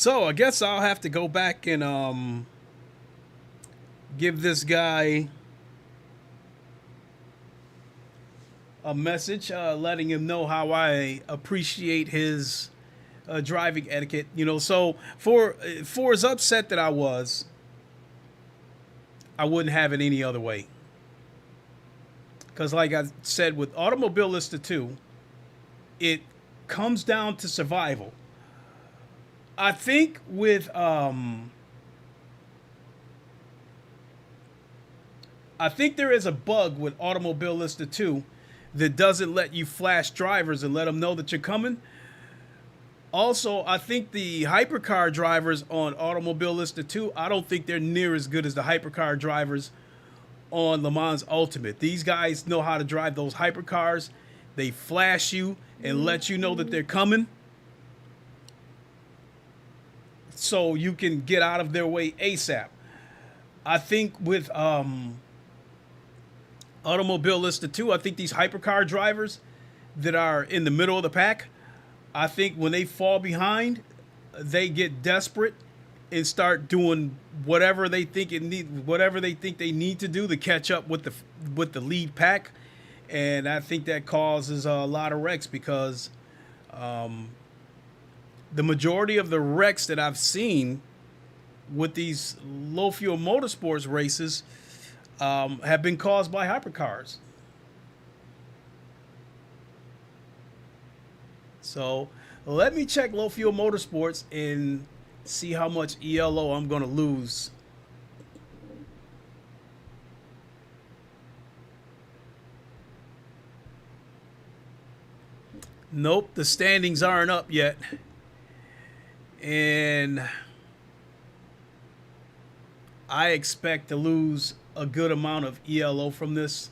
I guess I'll have to go back and give this guy a message, letting him know how I appreciate his driving etiquette. So for as upset that I was, I wouldn't have it any other way. Because like I said, with Automobilista 2, it comes down to survival. I think with I think there is a bug with Automobilista 2 that doesn't let you flash drivers and let them know that you're coming. Also, I think the hypercar drivers on Automobilista 2, I don't think they're near as good as the hypercar drivers on Le Mans Ultimate. These guys know how to drive those hypercars. They flash you and let you know that they're coming, so you can get out of their way ASAP. I think with Automobilista 2, I think these hypercar drivers that are in the middle of the pack, I think when they fall behind, they get desperate and start doing whatever they think they need to do to catch up with the lead pack, and I think that causes a lot of wrecks because the majority of the wrecks that I've seen with these low fuel motorsports races have been caused by hypercars. So let me check low fuel motorsports and see how much ELO I'm going to lose. Nope, the standings aren't up yet. And I expect to lose a good amount of ELO from this.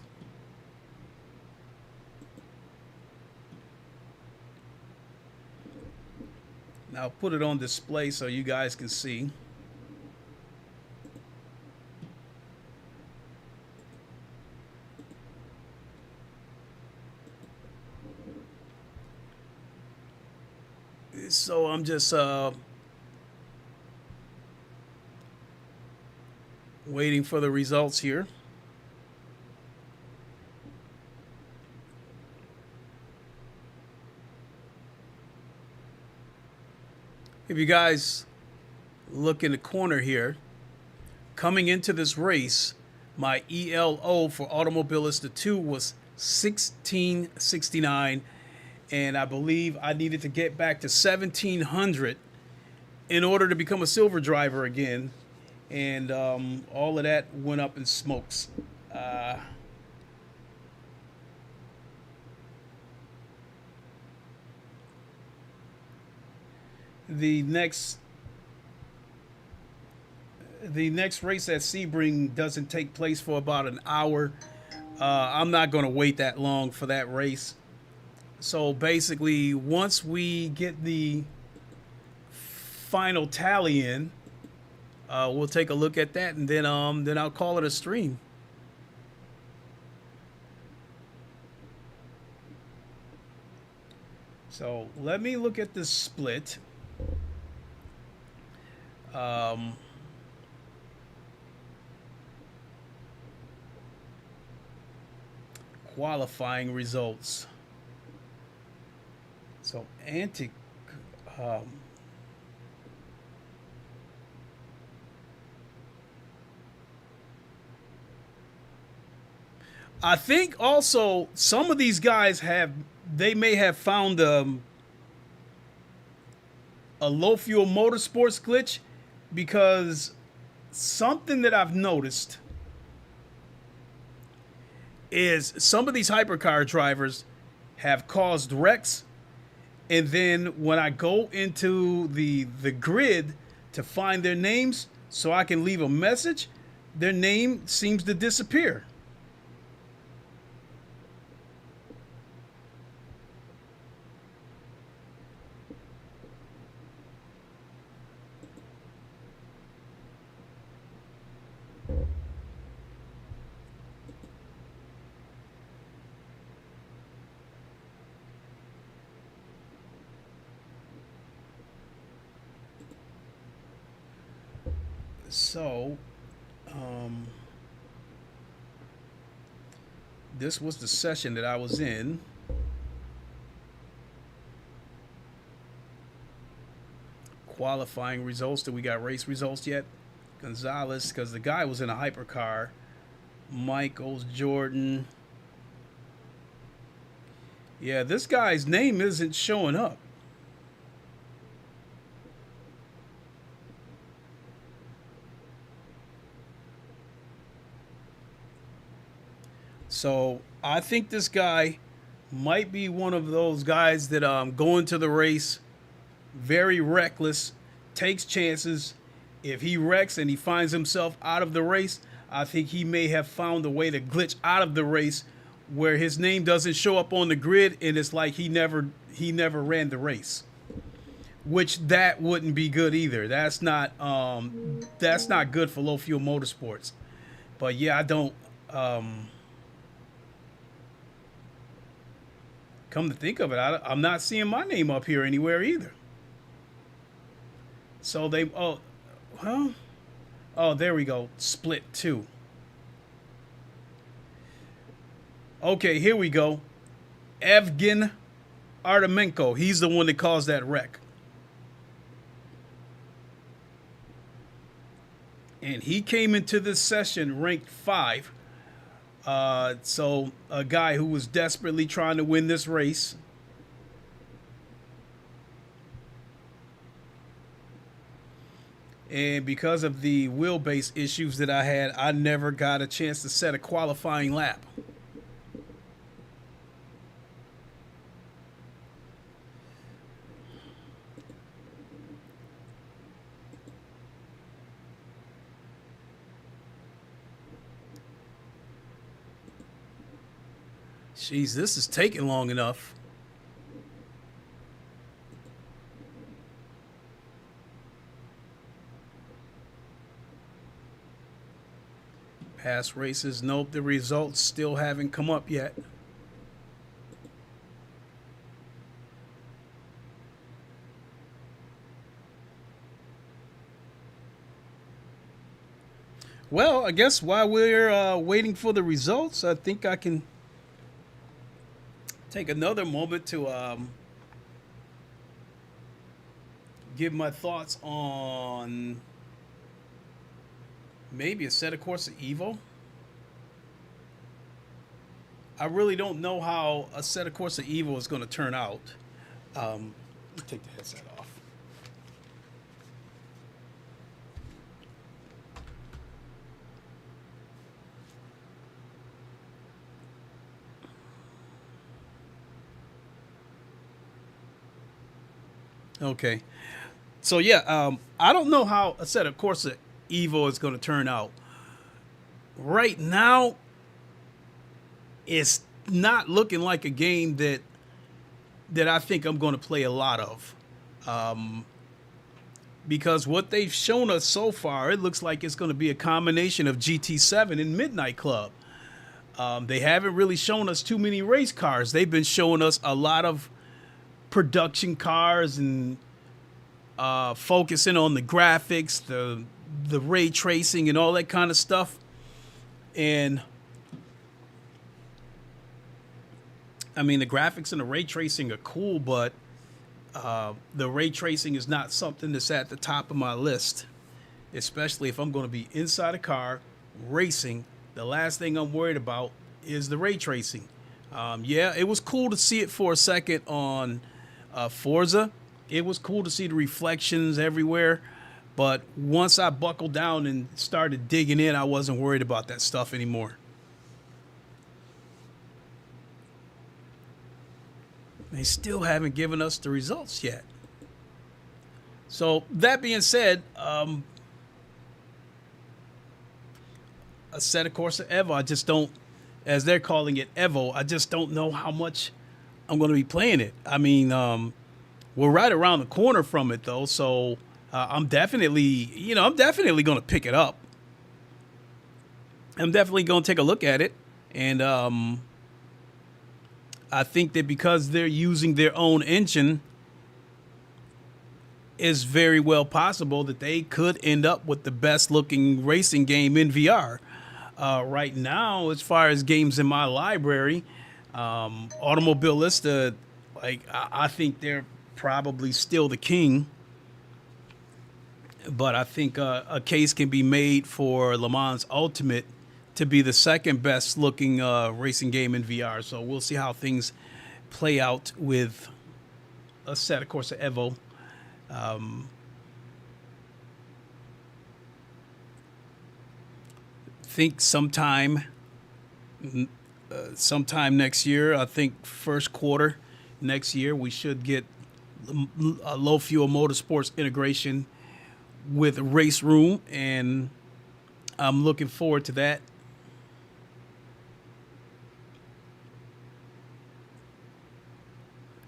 Now put it on display so you guys can see. So I'm just waiting for the results here. If you guys look in the corner here, coming into this race, my ELO for Automobilista 2 was 1669, and I believe I needed to get back to 1700 in order to become a silver driver again, and all of that went up in smokes. The next race at Sebring doesn't take place for about an hour. I'm not going to wait that long for that race. So basically, once we get the final tally in, we'll take a look at that, and then I'll call it a stream. So let me look at this split. Qualifying results. So I think also some of these guys may have found a low fuel motorsports glitch, because something that I've noticed is some of these hypercar drivers have caused wrecks, and then when I go into the grid to find their names so I can leave a message, their name seems to disappear. So, this was the session that I was in. Qualifying results. Do we got race results yet? Gonzalez, because the guy was in a hypercar. Michaels, Jordan. Yeah, this guy's name isn't showing up. So I think this guy might be one of those guys that go into the race very reckless, takes chances. If he wrecks and he finds himself out of the race, I think he may have found a way to glitch out of the race where his name doesn't show up on the grid and it's like he never ran the race. Which that wouldn't be good either. That's not good for low fuel motorsports. But yeah, I don't come to think of it, I'm not seeing my name up here anywhere either. So they there we go. Split 2. Okay, here we go. Evgen Artemenko. He's the one that caused that wreck. And he came into this session ranked 5. So a guy who was desperately trying to win this race. And because of the wheelbase issues that I had, I never got a chance to set a qualifying lap. Jeez, this is taking long enough. Past races, nope, the results still haven't come up yet. Well, I guess while we're waiting for the results, I think I can take another moment to give my thoughts on maybe a set of Corsair EVO. I really don't know how a set of Corsair EVO is going to turn out. Let me take the headset off. Okay. So yeah, I don't know how a set of Corsair EVO is going to turn out. Right now, it's not looking like a game that I think I'm going to play a lot of. Because what they've shown us so far, it looks like it's going to be a combination of GT7 and Midnight Club. They haven't really shown us too many race cars. They've been showing us a lot of production cars and focusing on the graphics, the ray tracing and all that kind of stuff. And I mean, the graphics and the ray tracing are cool, but the ray tracing is not something that's at the top of my list, especially if I'm going to be inside a car racing. The last thing I'm worried about is the ray tracing. Yeah, it was cool to see it for a second on Forza. It was cool to see the reflections everywhere. But once I buckled down and started digging in, I wasn't worried about that stuff anymore. They still haven't given us the results yet. So that being said, a set of Corsair EVO, I just don't, as they're calling it EVO, I just don't know how much I'm going to be playing it. I mean, we're right around the corner from it though, so I'm definitely going to pick it up. I'm definitely going to take a look at it, and I think that because they're using their own engine, it's very well possible that they could end up with the best looking racing game in VR. Right now, as far as games in my library, Automobilista, I think they're probably still the king. But I think a case can be made for Le Mans Ultimate to be the second best looking racing game in VR. So we'll see how things play out with a set of Corsair EVO. Think sometime sometime next year. I think first quarter next year we should get a low fuel motorsports integration with Race Room, and I'm looking forward to that.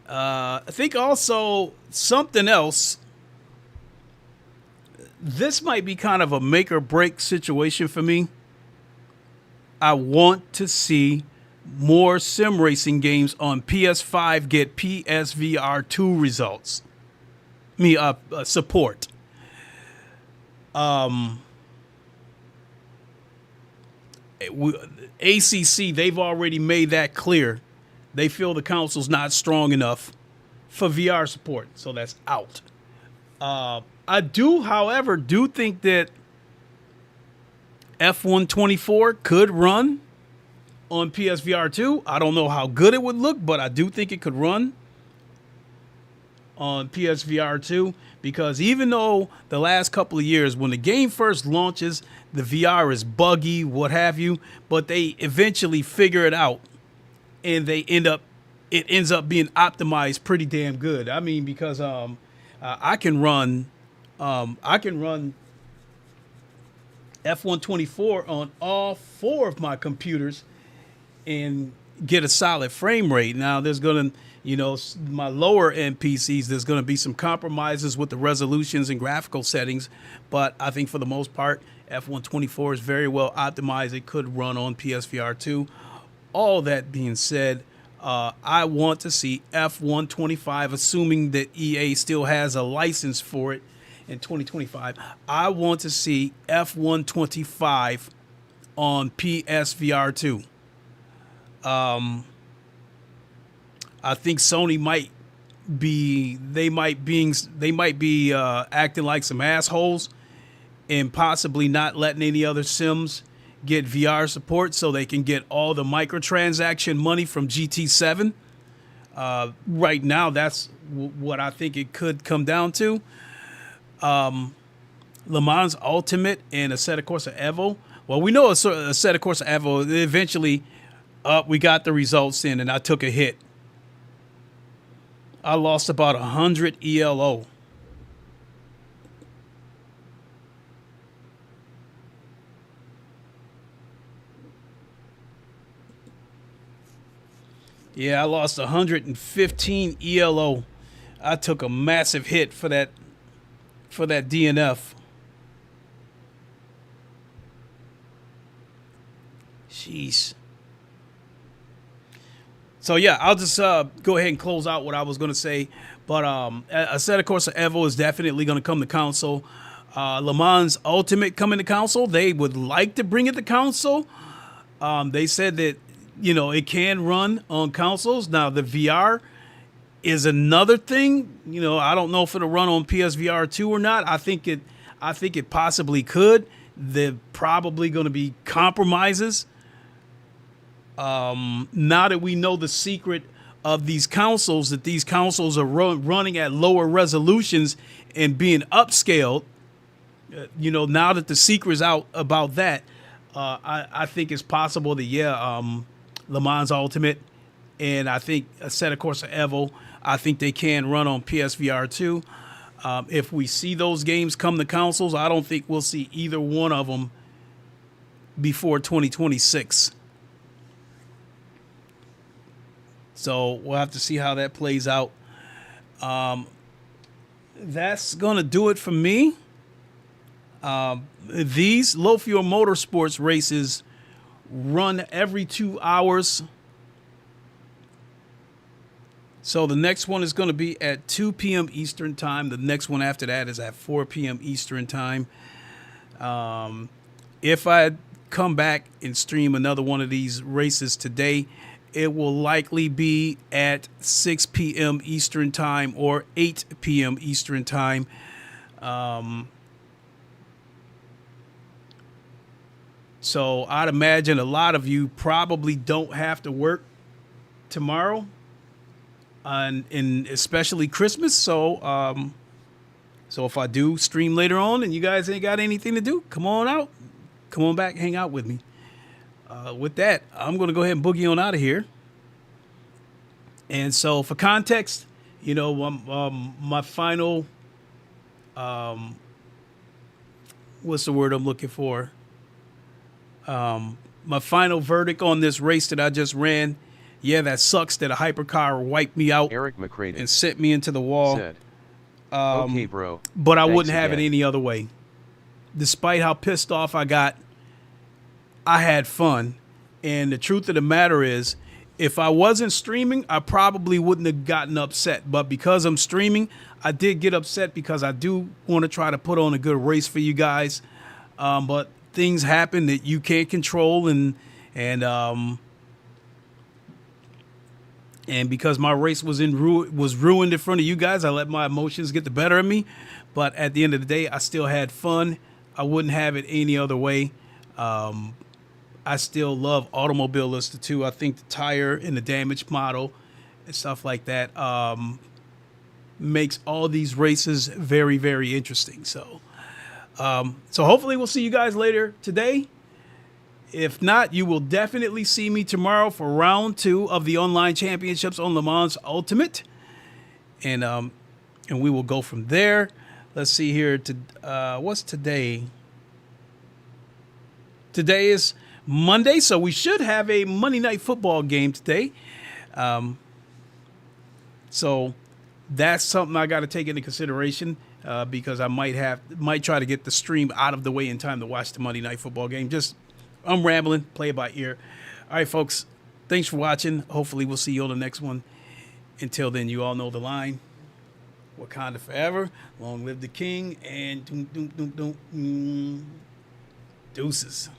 I think also something else. This might be kind of a make or break situation for me. I want to see more sim racing games on PS5 get PSVR 2 results. Support. ACC, they've already made that clear. They feel the console's not strong enough for VR support, so that's out. I do, however, think that F124 could run on PSVR 2. I don't know how good it would look, but I do think it could run on PSVR 2, because even though the last couple of years when the game first launches, the VR is buggy, what have you, but they eventually figure it out and it ends up being optimized pretty damn good. I mean, because I can run F124 on all four of my computers and get a solid frame rate. Now there's going to, my lower end PCs, there's going to be some compromises with the resolutions and graphical settings, but I think for the most part, F124 is very well optimized. It could run on PSVR 2. All that being said, I want to see F125, assuming that EA still has a license for it in 2025. I want to see F125 on PSVR 2. I think Sony might be acting like some assholes and possibly not letting any other sims get VR support so they can get all the microtransaction money from GT7. Right now, that's what I think it could come down to. Le Mans Ultimate and Assetto Corsa Evo. Well, we know Assetto Corsa Evo, eventually we got the results in and I took a hit. I lost about 100 ELO. Yeah, I lost 115 ELO. I took a massive hit for that DNF. Jeez. So yeah, I'll just go ahead and close out what I was going to say. But Assetto Corsa Evo is definitely going to come to console. Le Mans Ultimate coming to console. They would like to bring it to console. They said that it can run on consoles. Now the VR is another thing. I don't know if it'll run on PSVR 2 or not. I think it possibly could. There's probably going to be compromises. Now that we know the secret of these consoles, that these consoles are running at lower resolutions and being upscaled, now that the secret's out about that, I think it's possible that, Le Mans Ultimate and I think Assetto Corsa Evo, I think they can run on PSVR 2. If we see those games come to consoles, I don't think we'll see either one of them before 2026. So we'll have to see how that plays out. That's going to do it for me. These low fuel motorsports races run every 2 hours. So the next one is going to be at 2 p.m. Eastern time. The next one after that is at 4 p.m. Eastern time. If I come back and stream another one of these races today, it will likely be at 6 p.m. Eastern time or 8 p.m. Eastern time. So I'd imagine a lot of you probably don't have to work tomorrow, and especially Christmas. So if I do stream later on and you guys ain't got anything to do, come on out. Come on back, hang out with me. with that, I'm going to go ahead and boogie on out of here. And so for context, you know, my final, what's the word I'm looking for? My final verdict on this race that I just ran. Yeah, that sucks that a hypercar wiped me out Eric McCraden and sent me into the wall. said, okay, bro. But I Thanks wouldn't have it again. any other way. Despite how pissed off I got, I had fun. And the truth of the matter is, if I wasn't streaming, I probably wouldn't have gotten upset. But because I'm streaming, I did get upset because I do want to try to put on a good race for you guys. But things happen that you can't control, and because my race was ruined in front of you guys, I let my emotions get the better of me. But at the end of the day, I still had fun. I wouldn't have it any other way. I still love Automobilista too. I think the tire and the damage model and stuff like that makes all these races very, very interesting. So hopefully we'll see you guys later today. If not, you will definitely see me tomorrow for round 2 of the online championships on Le Mans Ultimate. And we will go from there. Let's see here. What's today? Today is Monday, so we should have a Monday Night Football game today. So that's something I got to take into consideration because I might try to get the stream out of the way in time to watch the Monday Night Football game. I'm rambling, play it by ear. All right, folks, thanks for watching. Hopefully we'll see you on the next one. Until then, you all know the line. Wakanda forever. Long live the king. And deuces.